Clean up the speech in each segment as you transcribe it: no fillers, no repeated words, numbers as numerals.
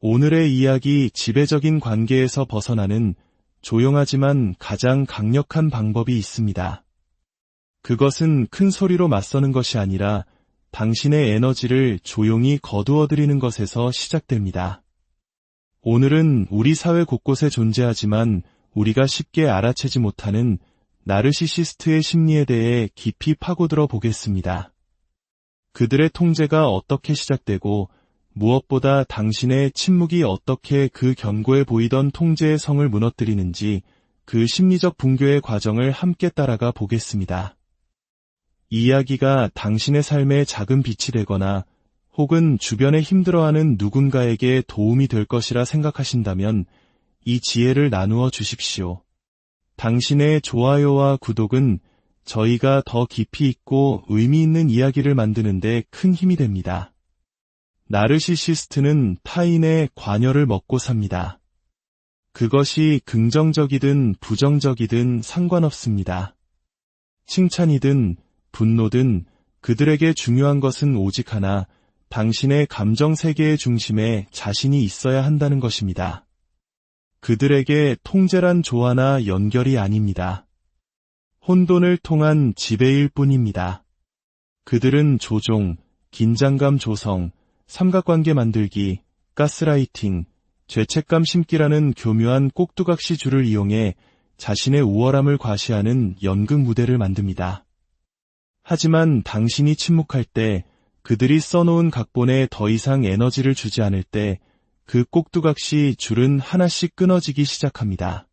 오늘의 이야기 지배적인 관계에서 벗어나는 조용하지만 가장 강력한 방법이 있습니다. 그것은 큰 소리로 맞서는 것이 아니라 당신의 에너지를 조용히 거두어들이는 것에서 시작됩니다. 오늘은 우리 사회 곳곳에 존재하지만 우리가 쉽게 알아채지 못하는 나르시시스트의 심리에 대해 깊이 파고들어 보겠습니다. 그들의 통제가 어떻게 시작되고 무엇보다 당신의 침묵이 어떻게 그 견고해 보이던 통제의 성을 무너뜨리는지 그 심리적 붕괴의 과정을 함께 따라가 보겠습니다. 이 이야기가 당신의 삶에 작은 빛이 되거나 혹은 주변에 힘들어하는 누군가에게 도움이 될 것이라 생각하신다면 이 지혜를 나누어 주십시오. 당신의 좋아요와 구독은 저희가 더 깊이 있고 의미 있는 이야기를 만드는 데 큰 힘이 됩니다. 나르시시스트는 타인의 관여를 먹고 삽니다. 그것이 긍정적이든 부정적이든 상관없습니다. 칭찬이든 분노든 그들에게 중요한 것은 오직 하나, 당신의 감정 세계의 중심에 자신이 있어야 한다는 것입니다. 그들에게 통제란 조화나 연결이 아닙니다. 혼돈을 통한 지배일 뿐입니다. 그들은 조종, 긴장감 조성, 삼각관계 만들기, 가스라이팅, 죄책감 심기라는 교묘한 꼭두각시 줄을 이용해 자신의 우월함을 과시하는 연극 무대를 만듭니다. 하지만 당신이 침묵할 때, 그들이 써놓은 각본에 더 이상 에너지를 주지 않을 때 그 꼭두각시 줄은 하나씩 끊어지기 시작합니다.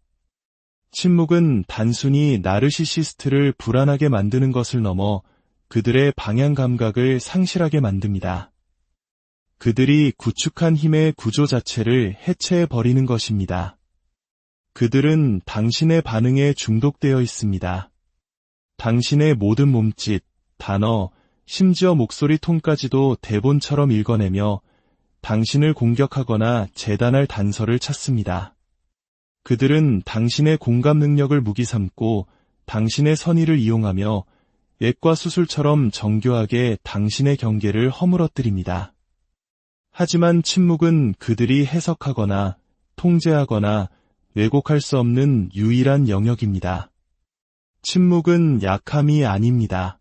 침묵은 단순히 나르시시스트를 불안하게 만드는 것을 넘어 그들의 방향 감각을 상실하게 만듭니다. 그들이 구축한 힘의 구조 자체를 해체해버리는 것입니다. 그들은 당신의 반응에 중독되어 있습니다. 당신의 모든 몸짓, 단어, 심지어 목소리 톤까지도 대본처럼 읽어내며 당신을 공격하거나 재단할 단서를 찾습니다. 그들은 당신의 공감 능력을 무기 삼고 당신의 선의를 이용하며 예과 수술처럼 정교하게 당신의 경계를 허물어뜨립니다. 하지만 침묵은 그들이 해석하거나 통제하거나 왜곡할 수 없는 유일한 영역입니다. 침묵은 약함이 아닙니다.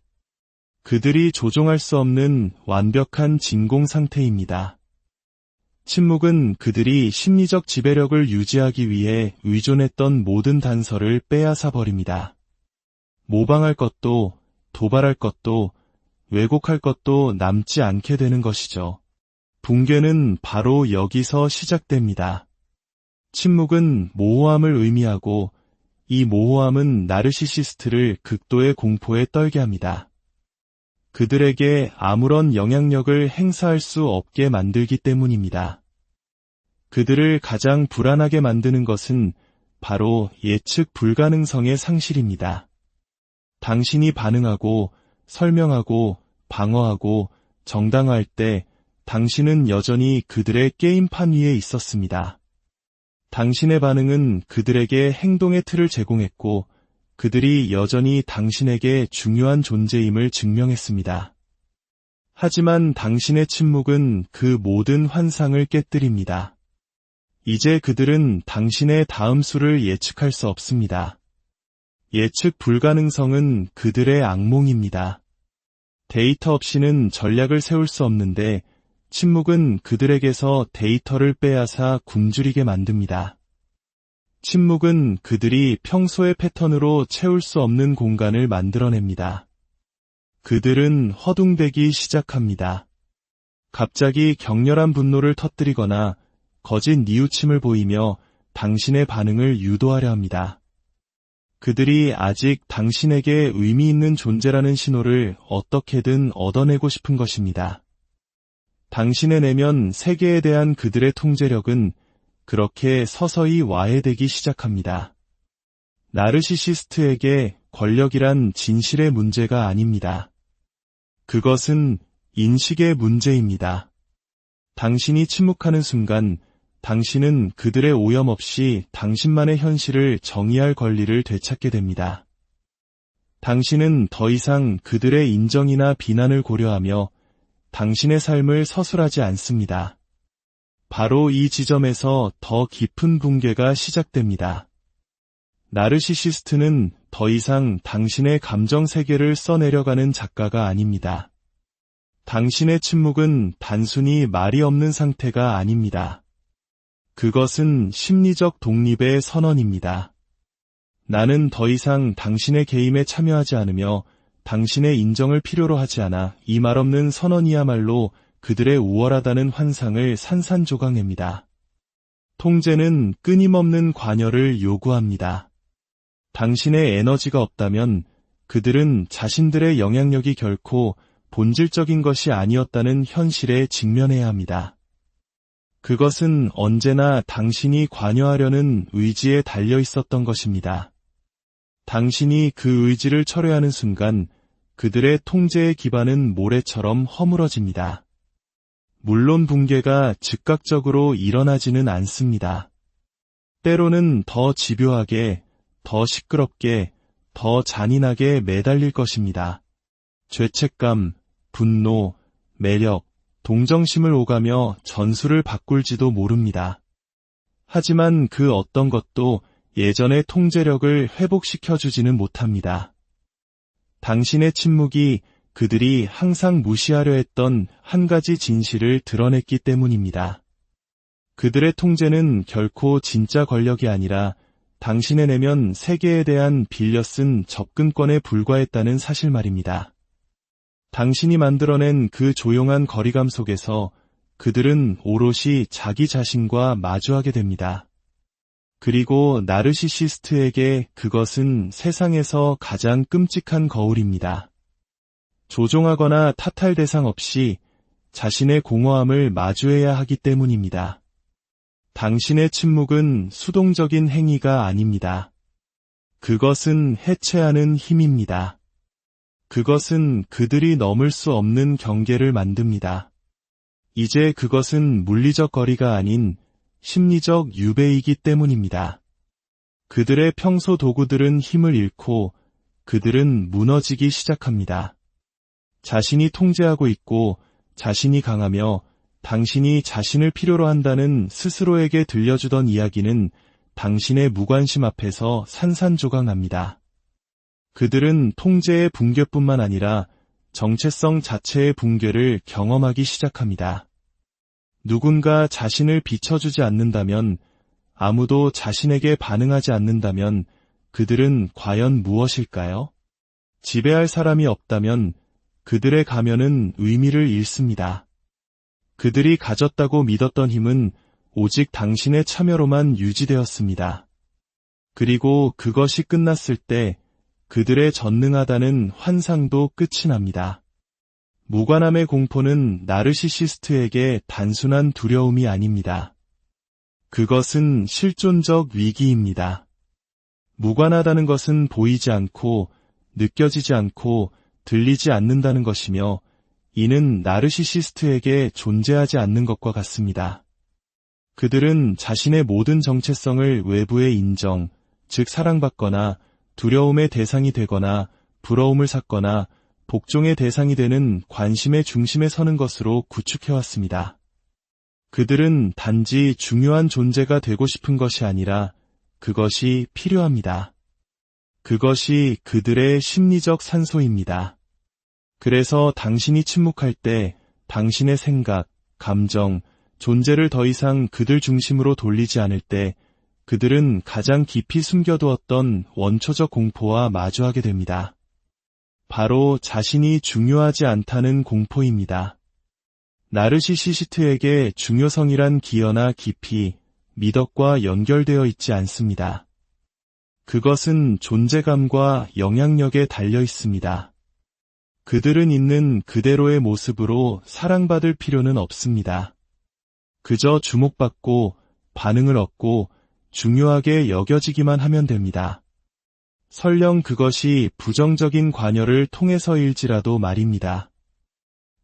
그들이 조종할 수 없는 완벽한 진공 상태입니다. 침묵은 그들이 심리적 지배력을 유지하기 위해 의존했던 모든 단서를 빼앗아 버립니다. 모방할 것도, 도발할 것도, 왜곡할 것도 남지 않게 되는 것이죠. 붕괴는 바로 여기서 시작됩니다. 침묵은 모호함을 의미하고 이 모호함은 나르시시스트를 극도의 공포에 떨게 합니다. 그들에게 아무런 영향력을 행사할 수 없게 만들기 때문입니다. 그들을 가장 불안하게 만드는 것은 바로 예측 불가능성의 상실입니다. 당신이 반응하고 설명하고 방어하고 정당화할 때 당신은 여전히 그들의 게임판 위에 있었습니다. 당신의 반응은 그들에게 행동의 틀을 제공했고 그들이 여전히 당신에게 중요한 존재임을 증명했습니다. 하지만 당신의 침묵은 그 모든 환상을 깨뜨립니다. 이제 그들은 당신의 다음 수를 예측할 수 없습니다. 예측 불가능성은 그들의 악몽입니다. 데이터 없이는 전략을 세울 수 없는데 침묵은 그들에게서 데이터를 빼앗아 굶주리게 만듭니다. 침묵은 그들이 평소의 패턴으로 채울 수 없는 공간을 만들어냅니다. 그들은 허둥대기 시작합니다. 갑자기 격렬한 분노를 터뜨리거나 거짓 뉘우침을 보이며 당신의 반응을 유도하려 합니다. 그들이 아직 당신에게 의미 있는 존재라는 신호를 어떻게든 얻어내고 싶은 것입니다. 당신의 내면 세계에 대한 그들의 통제력은 그렇게 서서히 와해되기 시작합니다. 나르시시스트에게 권력이란 진실의 문제가 아닙니다. 그것은 인식의 문제입니다. 당신이 침묵하는 순간 당신은 그들의 오염 없이 당신만의 현실을 정의할 권리를 되찾게 됩니다. 당신은 더 이상 그들의 인정이나 비난을 고려하며 당신의 삶을 서술하지 않습니다. 바로 이 지점에서 더 깊은 붕괴가 시작됩니다. 나르시시스트는 더 이상 당신의 감정 세계를 써내려가는 작가가 아닙니다. 당신의 침묵은 단순히 말이 없는 상태가 아닙니다. 그것은 심리적 독립의 선언입니다. 나는 더 이상 당신의 게임에 참여하지 않으며 당신의 인정을 필요로 하지 않아. 이 말없는 선언이야말로 그들의 우월하다는 환상을 산산조각냅니다. 통제는 끊임없는 관여를 요구합니다. 당신의 에너지가 없다면 그들은 자신들의 영향력이 결코 본질적인 것이 아니었다는 현실에 직면해야 합니다. 그것은 언제나 당신이 관여하려는 의지에 달려 있었던 것입니다. 당신이 그 의지를 철회하는 순간 그들의 통제의 기반은 모래처럼 허물어집니다. 물론 붕괴가 즉각적으로 일어나지는 않습니다. 때로는 더 집요하게, 더 시끄럽게, 더 잔인하게 매달릴 것입니다. 죄책감, 분노, 매력, 동정심을 오가며 전술을 바꿀지도 모릅니다. 하지만 그 어떤 것도 예전의 통제력을 회복시켜주지는 못합니다. 당신의 침묵이 그들이 항상 무시하려 했던 한 가지 진실을 드러냈기 때문입니다. 그들의 통제는 결코 진짜 권력이 아니라 당신의 내면 세계에 대한 빌려 쓴 접근권에 불과했다는 사실 말입니다. 당신이 만들어낸 그 조용한 거리감 속에서 그들은 오롯이 자기 자신과 마주하게 됩니다. 그리고 나르시시스트에게 그것은 세상에서 가장 끔찍한 거울입니다. 조종하거나 탓할 대상 없이 자신의 공허함을 마주해야 하기 때문입니다. 당신의 침묵은 수동적인 행위가 아닙니다. 그것은 해체하는 힘입니다. 그것은 그들이 넘을 수 없는 경계를 만듭니다. 이제 그것은 물리적 거리가 아닌 심리적 유배이기 때문입니다. 그들의 평소 도구들은 힘을 잃고 그들은 무너지기 시작합니다. 자신이 통제하고 있고 자신이 강하며 당신이 자신을 필요로 한다는 스스로에게 들려주던 이야기는 당신의 무관심 앞에서 산산조각납니다. 그들은 통제의 붕괴뿐만 아니라 정체성 자체의 붕괴를 경험하기 시작합니다. 누군가 자신을 비춰주지 않는다면, 아무도 자신에게 반응하지 않는다면 그들은 과연 무엇일까요? 지배할 사람이 없다면 그들의 가면은 의미를 잃습니다. 그들이 가졌다고 믿었던 힘은 오직 당신의 참여로만 유지되었습니다. 그리고 그것이 끝났을 때 그들의 전능하다는 환상도 끝이 납니다. 무관함의 공포는 나르시시스트에게 단순한 두려움이 아닙니다. 그것은 실존적 위기입니다. 무관하다는 것은 보이지 않고 느껴지지 않고 들리지 않는다는 것이며 이는 나르시시스트에게 존재하지 않는 것과 같습니다. 그들은 자신의 모든 정체성을 외부의 인정, 즉 사랑받거나 두려움의 대상이 되거나 부러움을 샀거나 복종의 대상이 되는 관심의 중심에 서는 것으로 구축해왔습니다. 그들은 단지 중요한 존재가 되고 싶은 것이 아니라 그것이 필요합니다. 그것이 그들의 심리적 산소입니다. 그래서 당신이 침묵할 때 당신의 생각, 감정, 존재를 더 이상 그들 중심으로 돌리지 않을 때 그들은 가장 깊이 숨겨두었던 원초적 공포와 마주하게 됩니다. 바로 자신이 중요하지 않다는 공포입니다. 나르시시스트에게 중요성이란 기여나 깊이, 미덕과 연결되어 있지 않습니다. 그것은 존재감과 영향력에 달려 있습니다. 그들은 있는 그대로의 모습으로 사랑받을 필요는 없습니다. 그저 주목받고 반응을 얻고 중요하게 여겨지기만 하면 됩니다. 설령 그것이 부정적인 관여를 통해서일지라도 말입니다.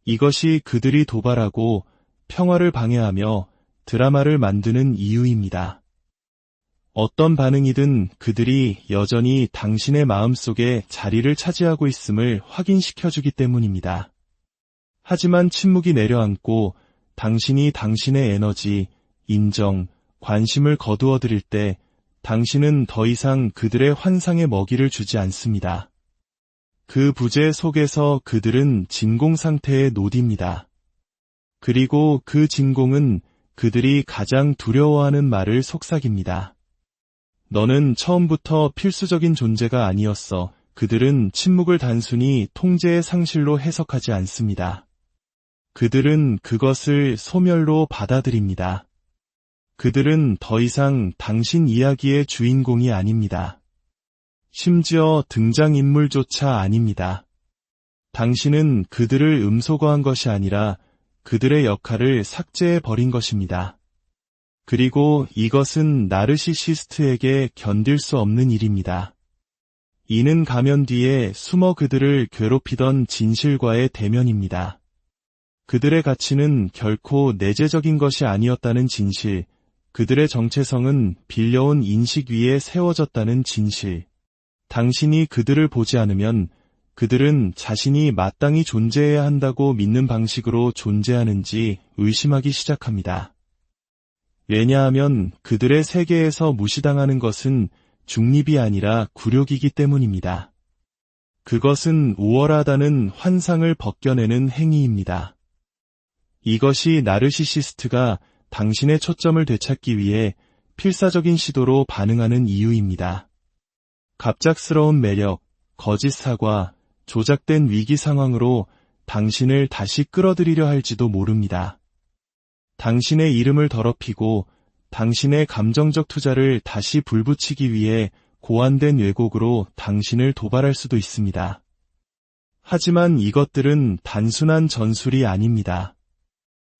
이것이 그들이 도발하고 평화를 방해하며 드라마를 만드는 이유입니다. 어떤 반응이든 그들이 여전히 당신의 마음속에 자리를 차지하고 있음을 확인시켜주기 때문입니다. 하지만 침묵이 내려앉고 당신이 당신의 에너지, 인정, 관심을 거두어 들일 때 당신은 더 이상 그들의 환상에 먹이를 주지 않습니다. 그 부재 속에서 그들은 진공 상태에 놓입니다. 그리고 그 진공은 그들이 가장 두려워하는 말을 속삭입니다. 너는 처음부터 필수적인 존재가 아니었어. 그들은 침묵을 단순히 통제의 상실로 해석하지 않습니다. 그들은 그것을 소멸로 받아들입니다. 그들은 더 이상 당신 이야기의 주인공이 아닙니다. 심지어 등장인물조차 아닙니다. 당신은 그들을 음소거한 것이 아니라 그들의 역할을 삭제해버린 것입니다. 그리고 이것은 나르시시스트에게 견딜 수 없는 일입니다. 이는 가면 뒤에 숨어 그들을 괴롭히던 진실과의 대면입니다. 그들의 가치는 결코 내재적인 것이 아니었다는 진실, 그들의 정체성은 빌려온 인식 위에 세워졌다는 진실. 당신이 그들을 보지 않으면 그들은 자신이 마땅히 존재해야 한다고 믿는 방식으로 존재하는지 의심하기 시작합니다. 왜냐하면 그들의 세계에서 무시당하는 것은 중립이 아니라 굴욕이기 때문입니다. 그것은 우월하다는 환상을 벗겨내는 행위입니다. 이것이 나르시시스트가 당신의 초점을 되찾기 위해 필사적인 시도로 반응하는 이유입니다. 갑작스러운 매력, 거짓 사과, 조작된 위기 상황으로 당신을 다시 끌어들이려 할지도 모릅니다. 당신의 이름을 더럽히고 당신의 감정적 투자를 다시 불붙이기 위해 고안된 왜곡으로 당신을 도발할 수도 있습니다. 하지만 이것들은 단순한 전술이 아닙니다.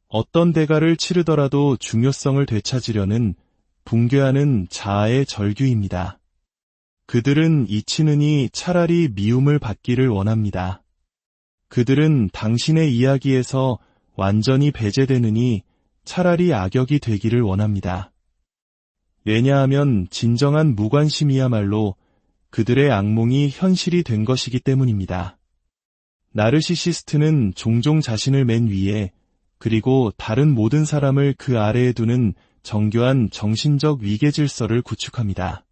어떤 대가를 치르더라도 중요성을 되찾으려는 붕괴하는 자아의 절규입니다. 그들은 이치느니 차라리 미움을 받기를 원합니다. 그들은 당신의 이야기에서 완전히 배제되느니 차라리 악역이 되기를 원합니다. 왜냐하면 진정한 무관심이야말로 그들의 악몽이 현실이 된 것이기 때문입니다. 나르시시스트는 종종 자신을 맨 위에 그리고 다른 모든 사람을 그 아래에 두는 정교한 정신적 위계 질서를 구축합니다.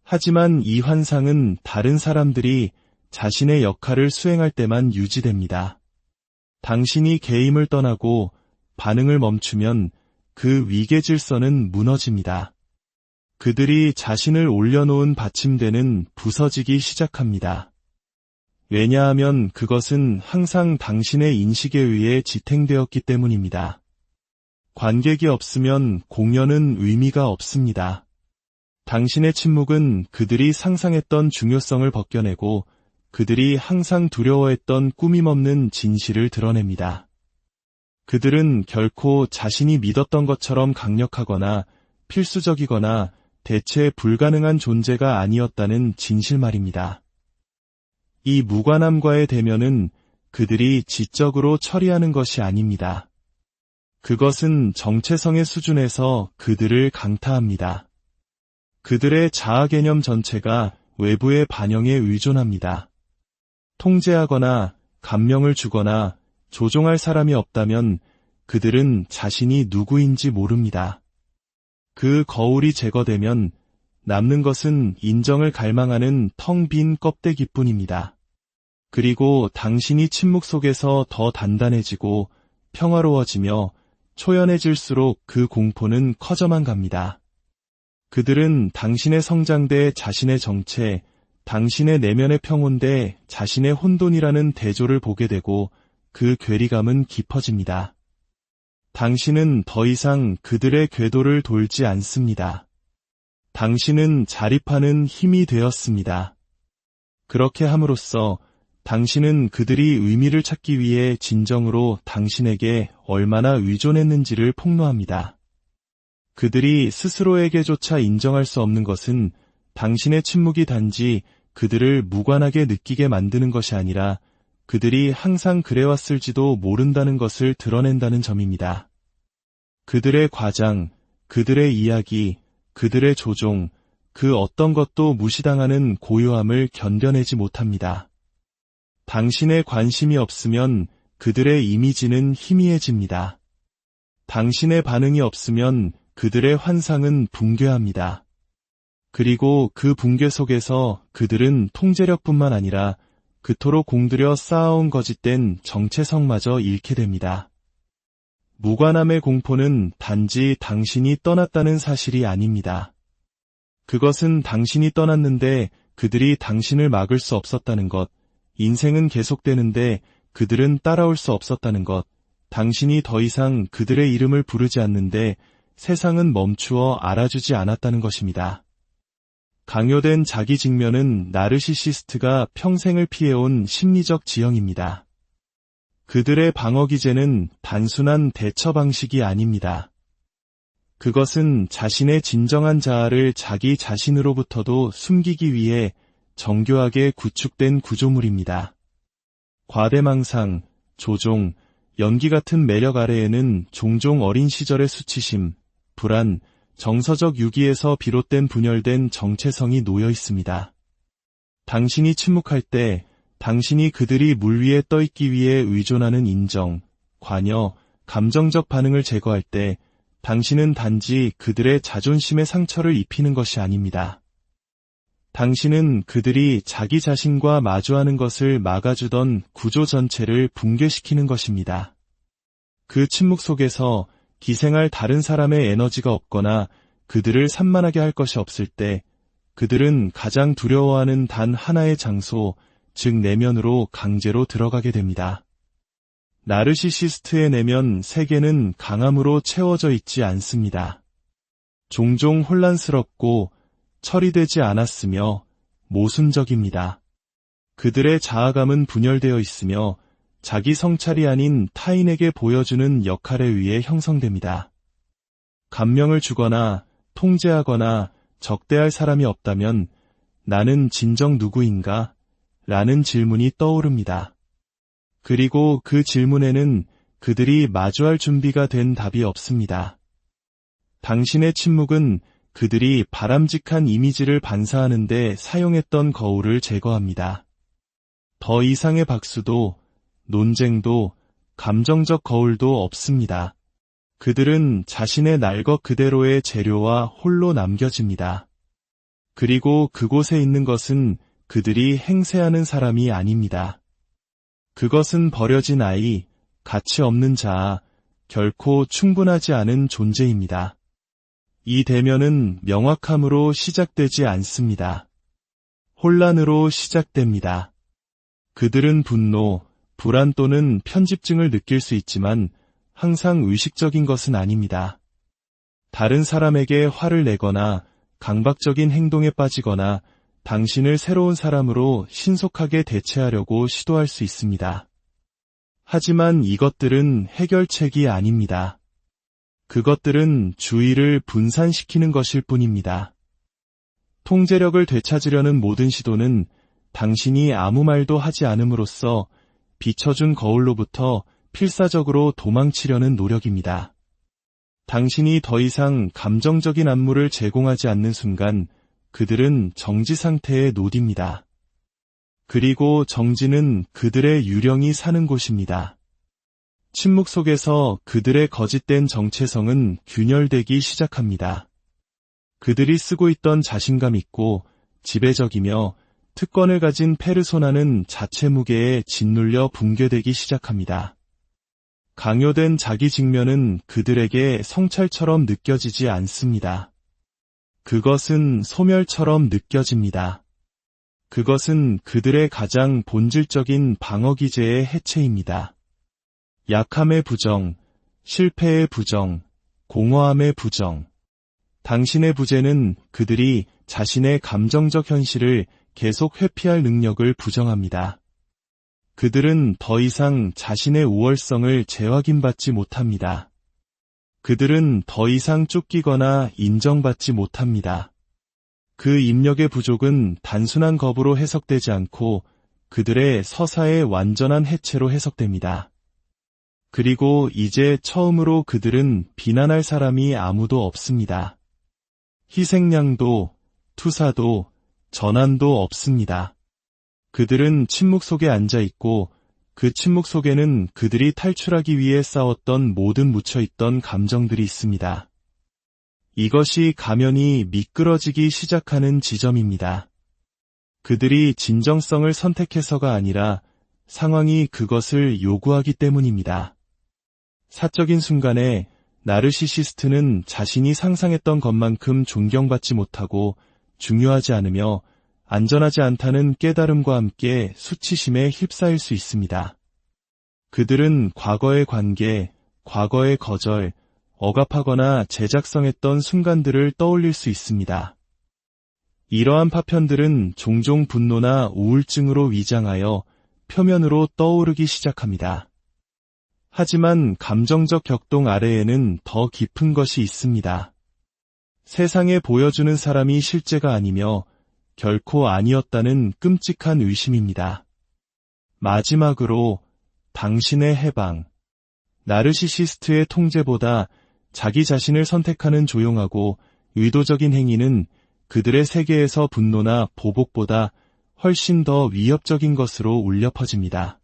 하지만 이 환상은 다른 사람들이 자신의 역할을 수행할 때만 유지됩니다. 당신이 게임을 떠나고 반응을 멈추면 그 위계 질서는 무너집니다. 그들이 자신을 올려놓은 받침대는 부서지기 시작합니다. 왜냐하면 그것은 항상 당신의 인식에 의해 지탱되었기 때문입니다. 관객이 없으면 공연은 의미가 없습니다. 당신의 침묵은 그들이 상상했던 중요성을 벗겨내고 그들이 항상 두려워했던 꾸밈없는 진실을 드러냅니다. 그들은 결코 자신이 믿었던 것처럼 강력하거나 필수적이거나 대체 불가능한 존재가 아니었다는 진실 말입니다. 이 무관함과의 대면은 그들이 지적으로 처리하는 것이 아닙니다. 그것은 정체성의 수준에서 그들을 강타합니다. 그들의 자아 개념 전체가 외부의 반영에 의존합니다. 통제하거나 감명을 주거나 조종할 사람이 없다면 그들은 자신이 누구인지 모릅니다. 그 거울이 제거되면 남는 것은 인정을 갈망하는 텅 빈 껍데기뿐입니다. 그리고 당신이 침묵 속에서 더 단단해지고 평화로워지며 초연해질수록 그 공포는 커져만 갑니다. 그들은 당신의 성장대 자신의 정체, 당신의 내면의 평온대 자신의 혼돈이라는 대조를 보게 되고 그 괴리감은 깊어집니다. 당신은 더 이상 그들의 궤도를 돌지 않습니다. 당신은 자립하는 힘이 되었습니다. 그렇게 함으로써 당신은 그들이 의미를 찾기 위해 진정으로 당신에게 얼마나 의존했는지를 폭로합니다. 그들이 스스로에게조차 인정할 수 없는 것은 당신의 침묵이 단지 그들을 무관하게 느끼게 만드는 것이 아니라 그들이 항상 그래왔을지도 모른다는 것을 드러낸다는 점입니다. 그들의 과장, 그들의 이야기, 그들의 조종, 그 어떤 것도 무시당하는 고요함을 견뎌내지 못합니다. 당신의 관심이 없으면 그들의 이미지는 희미해집니다. 당신의 반응이 없으면 그들의 환상은 붕괴합니다. 그리고 그 붕괴 속에서 그들은 통제력뿐만 아니라 그토록 공들여 쌓아온 거짓된 정체성마저 잃게 됩니다. 무관함의 공포는 단지 당신이 떠났다는 사실이 아닙니다. 그것은 당신이 떠났는데 그들이 당신을 막을 수 없었다는 것, 인생은 계속되는데 그들은 따라올 수 없었다는 것, 당신이 더 이상 그들의 이름을 부르지 않는데 세상은 멈추어 알아주지 않았다는 것입니다. 강요된 자기 직면은 나르시시스트가 평생을 피해온 심리적 지형입니다. 그들의 방어 기제는 단순한 대처 방식이 아닙니다. 그것은 자신의 진정한 자아를 자기 자신으로부터도 숨기기 위해 정교하게 구축된 구조물입니다. 과대망상, 조종, 연기 같은 매력 아래에는 종종 어린 시절의 수치심, 불안, 정서적 유기에서 비롯된 분열된 정체성이 놓여 있습니다. 당신이 침묵할 때, 당신이 그들이 물 위에 떠 있기 위해 의존하는 인정, 관여, 감정적 반응을 제거할 때, 당신은 단지 그들의 자존심에 상처를 입히는 것이 아닙니다. 당신은 그들이 자기 자신과 마주하는 것을 막아주던 구조 전체를 붕괴시키는 것입니다. 그 침묵 속에서 기생할 다른 사람의 에너지가 없거나 그들을 산만하게 할 것이 없을 때 그들은 가장 두려워하는 단 하나의 장소, 즉 내면으로 강제로 들어가게 됩니다. 나르시시스트의 내면 세계는 강함으로 채워져 있지 않습니다. 종종 혼란스럽고 처리되지 않았으며 모순적입니다. 그들의 자아감은 분열되어 있으며 자기 성찰이 아닌 타인에게 보여주는 역할에 의해 형성됩니다. 감명을 주거나 통제하거나 적대할 사람이 없다면 나는 진정 누구인가? 라는 질문이 떠오릅니다. 그리고 그 질문에는 그들이 마주할 준비가 된 답이 없습니다. 당신의 침묵은 그들이 바람직한 이미지를 반사하는 데 사용했던 거울을 제거합니다. 더 이상의 박수도 논쟁도 감정적 거울도 없습니다. 그들은 자신의 날 것 그대로의 재료와 홀로 남겨집니다. 그리고 그곳에 있는 것은 그들이 행세하는 사람이 아닙니다. 그것은 버려진 아이, 가치 없는 자아, 결코 충분하지 않은 존재입니다. 이 대면은 명확함으로 시작되지 않습니다. 혼란으로 시작됩니다. 그들은 분노, 불안 또는 편집증을 느낄 수 있지만 항상 의식적인 것은 아닙니다. 다른 사람에게 화를 내거나 강박적인 행동에 빠지거나 당신을 새로운 사람으로 신속하게 대체하려고 시도할 수 있습니다. 하지만 이것들은 해결책이 아닙니다. 그것들은 주의를 분산시키는 것일 뿐입니다. 통제력을 되찾으려는 모든 시도는 당신이 아무 말도 하지 않음으로써 비춰준 거울로부터 필사적으로 도망치려는 노력입니다. 당신이 더 이상 감정적인 안무를 제공하지 않는 순간 그들은 정지 상태에 놓입니다. 그리고 정지는 그들의 유령이 사는 곳입니다. 침묵 속에서 그들의 거짓된 정체성은 균열되기 시작합니다. 그들이 쓰고 있던 자신감 있고 지배적이며 특권을 가진 페르소나는 자체 무게에 짓눌려 붕괴되기 시작합니다. 강요된 자기 직면은 그들에게 성찰처럼 느껴지지 않습니다. 그것은 소멸처럼 느껴집니다. 그것은 그들의 가장 본질적인 방어 기제의 해체입니다. 약함의 부정, 실패의 부정, 공허함의 부정. 당신의 부재는 그들이 자신의 감정적 현실을 계속 회피할 능력을 부정합니다. 그들은 더 이상 자신의 우월성을 재확인받지 못합니다. 그들은 더 이상 쫓기거나 인정받지 못합니다. 그 입력의 부족은 단순한 겁으로 해석되지 않고 그들의 서사의 완전한 해체로 해석됩니다. 그리고 이제 처음으로 그들은 비난할 사람이 아무도 없습니다. 희생양도, 투사도, 전환도 없습니다. 그들은 침묵 속에 앉아 있고 그 침묵 속에는 그들이 탈출하기 위해 싸웠던 모든 묻혀있던 감정들이 있습니다. 이것이 가면이 미끄러지기 시작하는 지점입니다. 그들이 진정성을 선택해서가 아니라 상황이 그것을 요구하기 때문입니다. 사적인 순간에 나르시시스트는 자신이 상상했던 것만큼 존경받지 못하고 중요하지 않으며 안전하지 않다는 깨달음과 함께 수치심에 휩싸일 수 있습니다. 그들은 과거의 관계, 과거의 거절, 억압하거나 제작성했던 순간들을 떠올릴 수 있습니다. 이러한 파편들은 종종 분노나 우울증으로 위장하여 표면으로 떠오르기 시작합니다. 하지만 감정적 격동 아래에는 더 깊은 것이 있습니다. 세상에 보여주는 사람이 실제가 아니며 결코 아니었다는 끔찍한 의심입니다. 마지막으로 당신의 해방. 나르시시스트의 통제보다 자기 자신을 선택하는 조용하고 의도적인 행위는 그들의 세계에서 분노나 보복보다 훨씬 더 위협적인 것으로 울려 퍼집니다.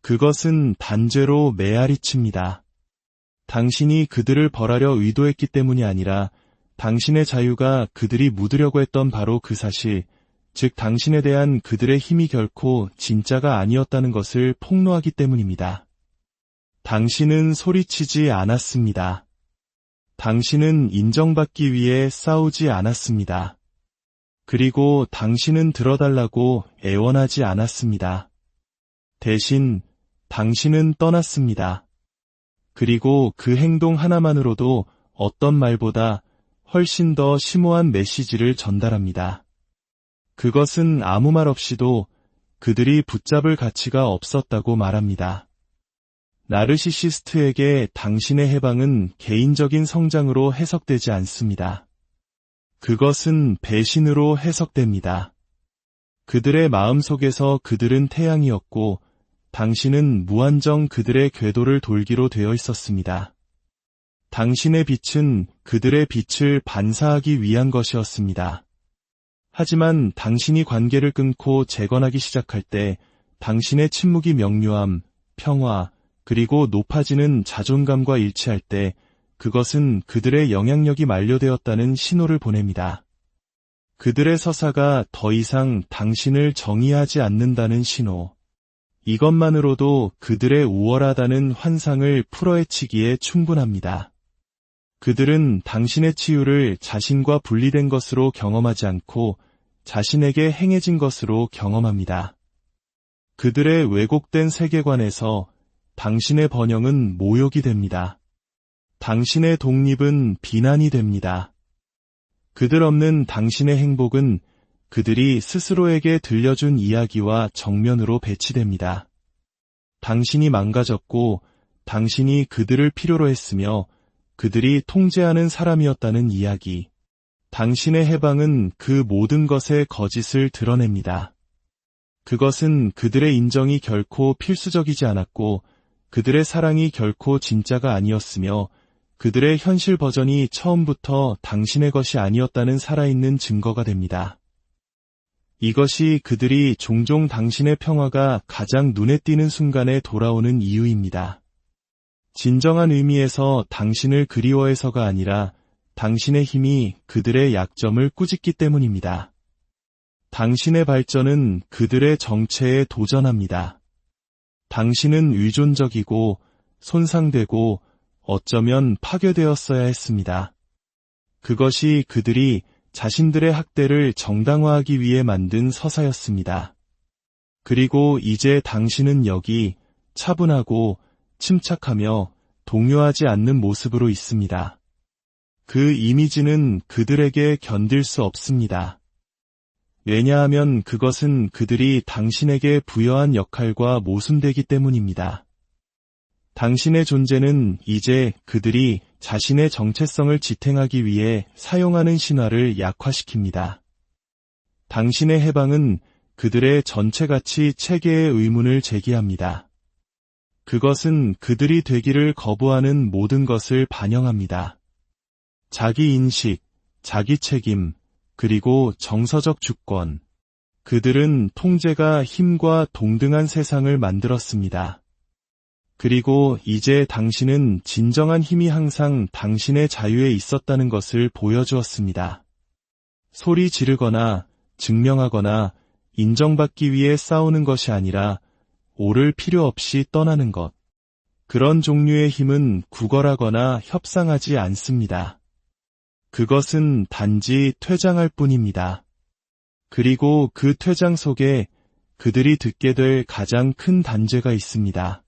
그것은 단죄로 메아리칩니다. 당신이 그들을 벌하려 의도했기 때문이 아니라 당신의 자유가 그들이 묻으려고 했던 바로 그 사실, 즉 당신에 대한 그들의 힘이 결코 진짜가 아니었다는 것을 폭로하기 때문입니다. 당신은 소리치지 않았습니다. 당신은 인정받기 위해 싸우지 않았습니다. 그리고 당신은 들어달라고 애원하지 않았습니다. 대신 당신은 떠났습니다. 그리고 그 행동 하나만으로도 어떤 말보다 훨씬 더 심오한 메시지를 전달합니다. 그것은 아무 말 없이도 그들이 붙잡을 가치가 없었다고 말합니다. 나르시시스트에게 당신의 해방은 개인적인 성장으로 해석되지 않습니다. 그것은 배신으로 해석됩니다. 그들의 마음속에서 그들은 태양이었고 당신은 무한정 그들의 궤도를 돌기로 되어 있었습니다. 당신의 빛은 그들의 빛을 반사하기 위한 것이었습니다. 하지만 당신이 관계를 끊고 재건하기 시작할 때 당신의 침묵이 명료함, 평화, 그리고 높아지는 자존감과 일치할 때 그것은 그들의 영향력이 만료되었다는 신호를 보냅니다. 그들의 서사가 더 이상 당신을 정의하지 않는다는 신호. 이것만으로도 그들의 우월하다는 환상을 풀어헤치기에 충분합니다. 그들은 당신의 치유를 자신과 분리된 것으로 경험하지 않고 자신에게 행해진 것으로 경험합니다. 그들의 왜곡된 세계관에서 당신의 번영은 모욕이 됩니다. 당신의 독립은 비난이 됩니다. 그들 없는 당신의 행복은 그들이 스스로에게 들려준 이야기와 정면으로 배치됩니다. 당신이 망가졌고 당신이 그들을 필요로 했으며 그들이 통제하는 사람이었다는 이야기. 당신의 해방은 그 모든 것의 거짓을 드러냅니다. 그것은 그들의 인정이 결코 필수적이지 않았고 그들의 사랑이 결코 진짜가 아니었으며 그들의 현실 버전이 처음부터 당신의 것이 아니었다는 살아있는 증거가 됩니다. 이것이 그들이 종종 당신의 평화가 가장 눈에 띄는 순간에 돌아오는 이유입니다. 진정한 의미에서 당신을 그리워해서가 아니라 당신의 힘이 그들의 약점을 꾸짖기 때문입니다. 당신의 발전은 그들의 정체에 도전합니다. 당신은 의존적이고 손상되고 어쩌면 파괴되었어야 했습니다. 그것이 그들이 자신들의 학대를 정당화하기 위해 만든 서사였습니다. 그리고 이제 당신은 여기 차분하고 침착하며 동요하지 않는 모습으로 있습니다. 그 이미지는 그들에게 견딜 수 없습니다. 왜냐하면 그것은 그들이 당신에게 부여한 역할과 모순되기 때문입니다. 당신의 존재는 이제 그들이 자신의 정체성을 지탱하기 위해 사용하는 신화를 약화시킵니다. 당신의 해방은 그들의 전체 가치 체계의 의문을 제기합니다. 그것은 그들이 되기를 거부하는 모든 것을 반영합니다. 자기 인식, 자기 책임, 그리고 정서적 주권. 그들은 통제가 힘과 동등한 세상을 만들었습니다. 그리고 이제 당신은 진정한 힘이 항상 당신의 자유에 있었다는 것을 보여주었습니다. 소리 지르거나 증명하거나 인정받기 위해 싸우는 것이 아니라 옳을 필요 없이 떠나는 것. 그런 종류의 힘은 구걸하거나 협상하지 않습니다. 그것은 단지 퇴장할 뿐입니다. 그리고 그 퇴장 속에 그들이 듣게 될 가장 큰 단죄가 있습니다.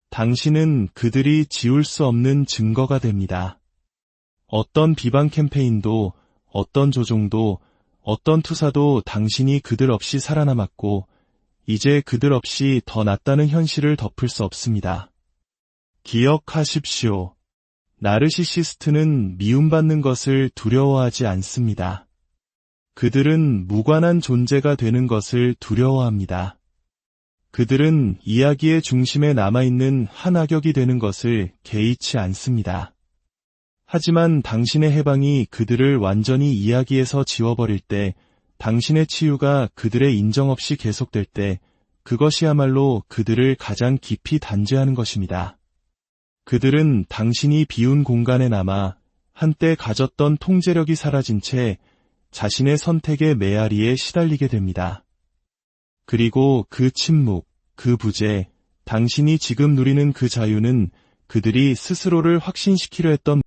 당신은 그들이 지울 수 없는 증거가 됩니다. 어떤 비방 캠페인도, 어떤 조종도, 어떤 투사도 당신이 그들 없이 살아남았고, 이제 그들 없이 더 낫다는 현실을 덮을 수 없습니다. 기억하십시오. 나르시시스트는 미움받는 것을 두려워하지 않습니다. 그들은 무관한 존재가 되는 것을 두려워합니다. 그들은 이야기의 중심에 남아있는 한 악역이 되는 것을 개의치 않습니다. 하지만 당신의 해방이 그들을 완전히 이야기에서 지워버릴 때, 당신의 치유가 그들의 인정 없이 계속될 때, 그것이야말로 그들을 가장 깊이 단죄하는 것입니다. 그들은 당신이 비운 공간에 남아 한때 가졌던 통제력이 사라진 채 자신의 선택의 메아리에 시달리게 됩니다. 그리고 그 침묵, 그 부재, 당신이 지금 누리는 그 자유는 그들이 스스로를 확신시키려 했던